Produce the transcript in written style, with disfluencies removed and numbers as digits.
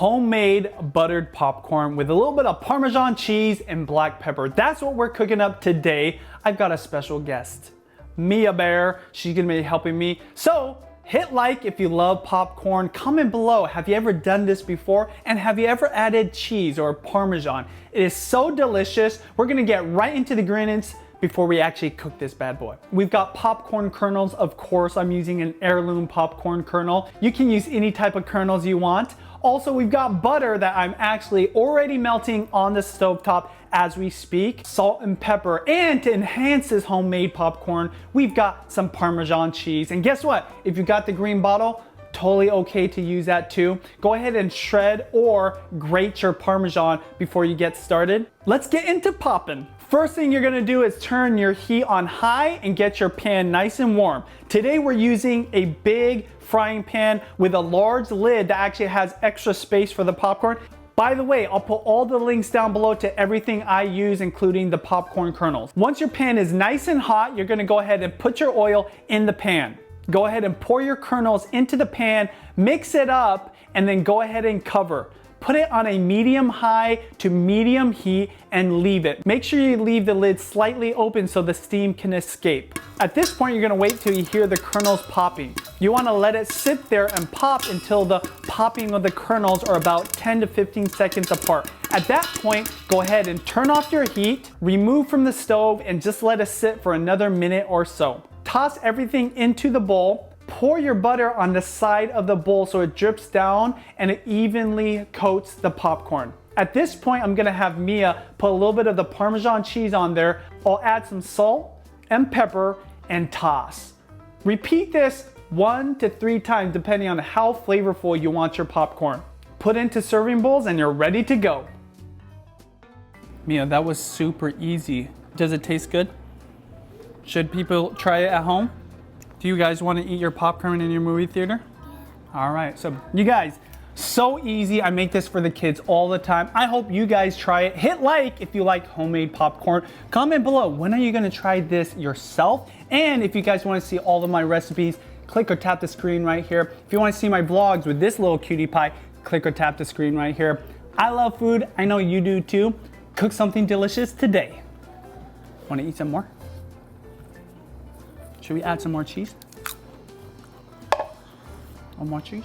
homemade buttered popcorn with a little bit of Parmesan cheese and black pepper. That's what we're cooking up today. I've got a special guest, Mia Bear. She's gonna be helping me. So hit like if you love popcorn. Comment below, have you ever done this before? And have you ever added cheese or Parmesan? It is so delicious. We're gonna get right into the ingredients before we actually cook this bad boy. We've got popcorn kernels. Of course, I'm using an heirloom popcorn kernel. You can use any type of kernels you want. Also, we've got butter that I'm actually already melting on the stovetop as we speak, salt and pepper, and to enhance this homemade popcorn, we've got some Parmesan cheese. And guess what? If you got the green bottle, totally okay to use that too. Go ahead and shred or grate your Parmesan before you get started. Let's get into popping. First thing you're gonna do is turn your heat on high and get your pan nice and warm. Today we're using a big frying pan with a large lid that actually has extra space for the popcorn. By the way, I'll put all the links down below to everything I use, including the popcorn kernels. Once your pan is nice and hot, you're gonna go ahead and put your oil in the pan. Go ahead and pour your kernels into the pan, mix it up, and then go ahead and cover. Put it on a medium high to medium heat and leave it. Make sure you leave the lid slightly open so the steam can escape. At this point, you're gonna wait till you hear the kernels popping. You wanna let it sit there and pop until the popping of the kernels are about 10 to 15 seconds apart. At that point, go ahead and turn off your heat, remove from the stove, and just let it sit for another minute or so. Toss everything into the bowl. Pour your butter on the side of the bowl so it drips down and it evenly coats the popcorn. At this point, I'm gonna have Mia put a little bit of the Parmesan cheese on there. I'll add some salt and pepper and toss. Repeat this 1 to 3 times depending on how flavorful you want your popcorn. Put into serving bowls and you're ready to go. Mia, that was super easy. Does it taste good? Should people try it at home? Do you guys want to eat your popcorn in your movie theater? All right, so you guys, so easy. I make this for the kids all the time. I hope you guys try it. Hit like if you like homemade popcorn. Comment below, when are you gonna try this yourself? And if you guys wanna see all of my recipes, click or tap the screen right here. If you wanna see my vlogs with this little cutie pie, click or tap the screen right here. I love food, I know you do too. Cook something delicious today. Wanna eat some more? Should we add some more cheese? One more cheese?